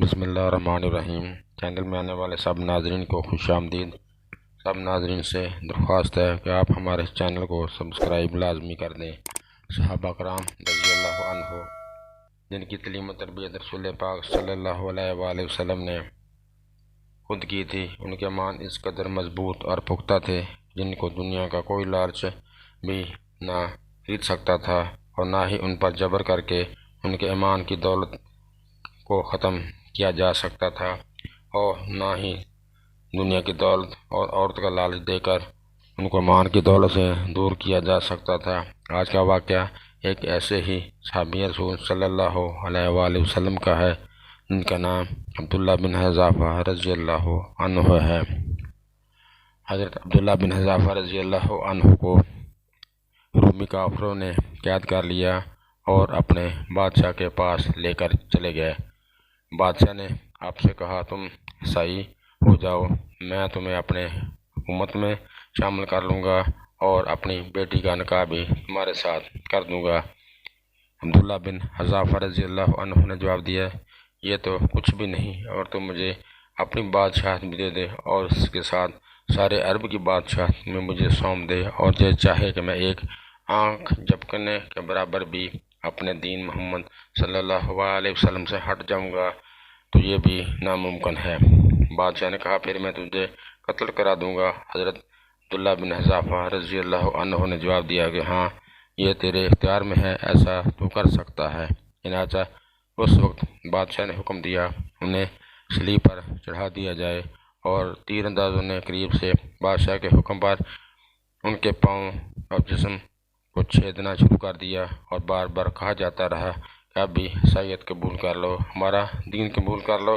بسم اللہ الرحمن الرحیم۔ چینل میں آنے والے سب ناظرین کو خوش آمدید۔ سب ناظرین سے درخواست ہے کہ آپ ہمارے چینل کو سبسکرائب لازمی کر دیں۔ صحابہ کرام رضی اللہ عنہ جن کی تعلیم و تربیت رسول پاک صلی اللہ علیہ وآلہ وسلم نے خود کی تھی، ان کے ایمان اس قدر مضبوط اور پختہ تھے جن کو دنیا کا کوئی لالچ بھی نہ خرید سکتا تھا، اور نہ ہی ان پر جبر کر کے ان کے ایمان کی دولت کو ختم کیا جا سکتا تھا، اور نہ ہی دنیا کی دولت اور عورت کا لالچ دے کر ان کو ایمان کی دولت سے دور کیا جا سکتا تھا۔ آج کا واقعہ ایک ایسے ہی صحابی رسول صلی اللہ علیہ وآلہ وسلم کا ہے جن کا نام عبداللہ بن حذافہ رضی اللہ عنہ ہے۔ حضرت عبداللہ بن حذافہ رضی اللہ عنہ کو رومی کافروں نے قید کر لیا اور اپنے بادشاہ کے پاس لے کر چلے گئے۔ بادشاہ نے آپ سے کہا، تم عیسائی ہو جاؤ، میں تمہیں اپنے حکومت میں شامل کر لوں گا اور اپنی بیٹی کا نکاح بھی تمہارے ساتھ کر دوں گا۔ عبداللہ بن حذافہ رضی اللہ عنہ نے جواب دیا، یہ تو کچھ بھی نہیں، اور تم مجھے اپنی بادشاہت بھی دے دے اور اس کے ساتھ سارے عرب کی بادشاہت میں مجھے سونپ دے، اور یہ چاہے کہ میں ایک آنکھ جھپکنے کے برابر بھی اپنے دین محمد صلی اللہ علیہ وسلم سے ہٹ جاؤں گا، تو یہ بھی ناممکن ہے۔ بادشاہ نے کہا، پھر میں تجھے قتل کرا دوں گا۔ حضرت عبداللہ بن حذافہ رضی اللہ عنہ نے جواب دیا کہ ہاں، یہ تیرے اختیار میں ہے، ایسا تو کر سکتا ہے۔ چنانچہ اس وقت بادشاہ نے حکم دیا انہیں صلیب پر چڑھا دیا جائے، اور تیر اندازوں نے قریب سے بادشاہ کے حکم پر ان کے پاؤں اور جسم کو چھیدنا شروع کر دیا، اور بار بار کہا جاتا رہا کہ اب بھی عیسائیت قبول کر لو، ہمارا دین قبول کر لو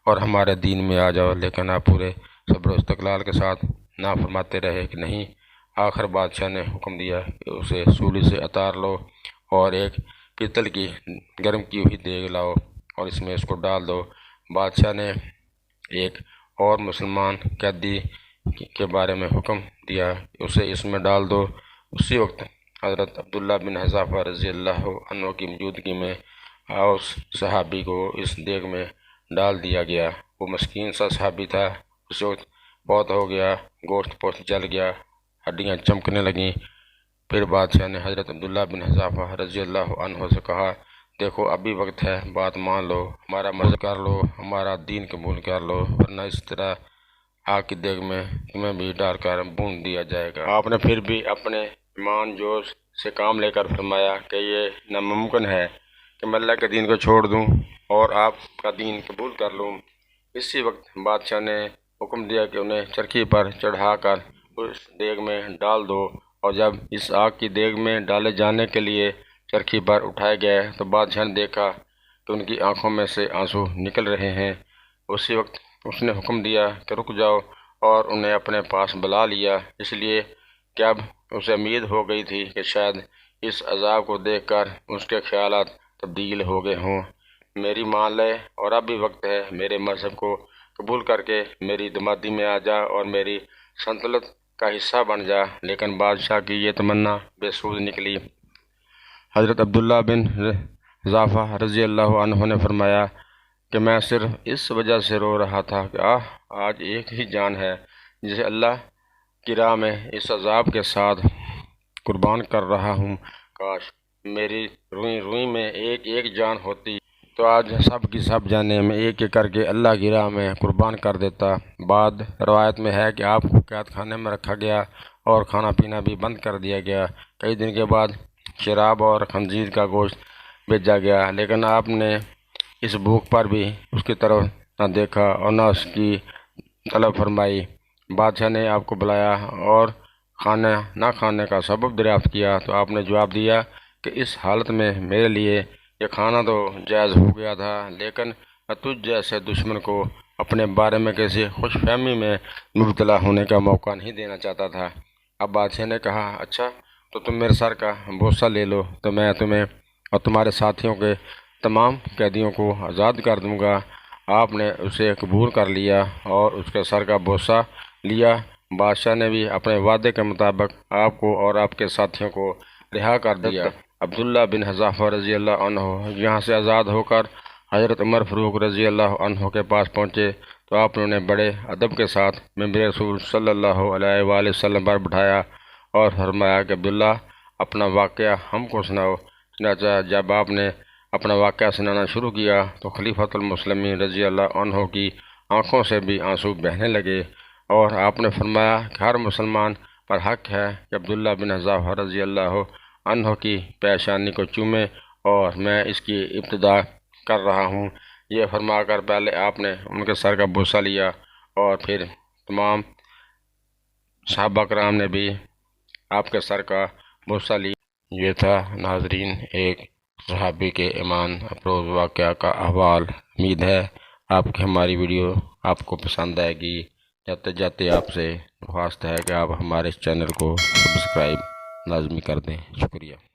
اور ہمارے دین میں آ جاؤ، لیکن آپ پورے صبر و استقلال کے ساتھ نہ فرماتے رہے کہ نہیں۔ آخر بادشاہ نے حکم دیا کہ اسے سولی سے اتار لو اور ایک پیتل کی گرم کی ہوئی دیگ لاؤ اور اس میں اس کو ڈال دو۔ بادشاہ نے ایک اور مسلمان قیدی کے بارے میں حکم دیا کہ اسے اس میں ڈال دو۔ اسی وقت حضرت عبداللہ بن حذافہ رضی اللہ عنہ کی موجودگی میں اس صحابی کو اس دیگ میں ڈال دیا گیا۔ وہ مسکین سا صحابی تھا، اس وقت بہت ہو گیا، گوشت پوشت جل گیا، ہڈیاں چمکنے لگیں۔ پھر بادشاہ نے حضرت عبداللہ بن حذافہ رضی اللہ عنہ سے کہا، دیکھو ابھی وقت ہے، بات مان لو، ہمارا مذہب کر لو، ہمارا دین قبول کر لو، ورنہ اس طرح آگ کی دیگ میں تمہیں بھی ڈال کر بھون دیا جائے گا۔ آپ نے پھر بھی اپنے ایمان جوش سے کام لے کر فرمایا کہ یہ ناممکن ہے کہ میں اللہ کے دین کو چھوڑ دوں اور آپ کا دین قبول کر لوں۔ اسی وقت بادشاہ نے حکم دیا کہ انہیں چرخی پر چڑھا کر اس دیگ میں ڈال دو، اور جب اس آگ کی دیگ میں ڈالے جانے کے لیے چرخی پر اٹھائے گئے تو بادشاہ نے دیکھا کہ ان کی آنکھوں میں سے آنسو نکل رہے ہیں۔ اسی وقت اس نے حکم دیا کہ رک جاؤ، اور انہیں اپنے پاس بلا لیا، اس لیے کہ اب اسے امید ہو گئی تھی کہ شاید اس عذاب کو دیکھ کر اس کے خیالات تبدیل ہو گئے ہوں۔ میری مان لے، اور اب بھی وقت ہے، میرے مذہب کو قبول کر کے میری دمادی میں آ جا اور میری سلطنت کا حصہ بن جا۔ لیکن بادشاہ کی یہ تمنا بے سود نکلی۔ حضرت عبداللہ بن حذافہ رضی اللہ عنہ نے فرمایا کہ میں صرف اس وجہ سے رو رہا تھا کہ آج ایک ہی جان ہے جسے اللہ کی راہ میں اس عذاب کے ساتھ قربان کر رہا ہوں، کاش میری روئی روئی میں ایک ایک جان ہوتی تو آج سب کی سب جانیں میں ایک ایک کر کے اللہ کی راہ میں قربان کر دیتا۔ بعد روایت میں ہے کہ آپ کو قید خانے میں رکھا گیا اور کھانا پینا بھی بند کر دیا گیا۔ کئی دن کے بعد شراب اور خنزیر کا گوشت بھیجا گیا، لیکن آپ نے اس بھوک پر بھی اس کی طرف نہ دیکھا اور نہ اس کی طلب فرمائی۔ بادشاہ نے آپ کو بلایا اور کھانا نہ کھانے کا سبب دریافت کیا تو آپ نے جواب دیا کہ اس حالت میں میرے لیے یہ کھانا تو جائز ہو گیا تھا، لیکن میں تجھ جیسے دشمن کو اپنے بارے میں کسی خوش فہمی میں مبتلا ہونے کا موقع نہیں دینا چاہتا تھا۔ اب بادشاہ نے کہا، اچھا تو تم میرے سر کا بوسہ لے لو تو میں تمہیں اور تمہارے ساتھیوں کے تمام قیدیوں کو آزاد کر دوں گا۔ آپ نے اسے قبول کر لیا اور اس کے سر کا بوسہ لیا۔ بادشاہ نے بھی اپنے وعدے کے مطابق آپ کو اور آپ کے ساتھیوں کو رہا کر دیا۔ عبداللہ بن حذافہ رضی اللہ عنہ یہاں سے آزاد ہو کر حضرت عمر فاروق رضی اللہ عنہ کے پاس پہنچے تو آپ نے بڑے ادب کے ساتھ ممبر رسول صلی اللہ علیہ وآلہ وسلم پر بٹھایا اور فرمایا کہ عبداللہ اپنا واقعہ ہم کو سناؤ۔ چنانچہ جب آپ نے اپنا واقعہ سنانا شروع کیا تو خلیفۃ المسلمین رضی اللہ عنہ کی آنکھوں سے بھی آنسو بہنے لگے، اور آپ نے فرمایا کہ ہر مسلمان پر حق ہے کہ عبداللہ بن حذافہ رضی اللہ عنہ کی پیشانی کو چومے، اور میں اس کی ابتدا کر رہا ہوں۔ یہ فرما کر پہلے آپ نے ان کے سر کا بوسہ لیا اور پھر تمام صحابہ کرام نے بھی آپ کے سر کا بوسہ لیا۔ یہ تھا ناظرین ایک صحابی کے ایمان افروز واقعہ کا احوال۔ امید ہے آپ کی ہماری ویڈیو آپ کو پسند آئے گی۔ جاتے جاتے آپ سے درخواست ہے کہ آپ ہمارے اس چینل کو سبسکرائب لازمی کر دیں۔ شکریہ۔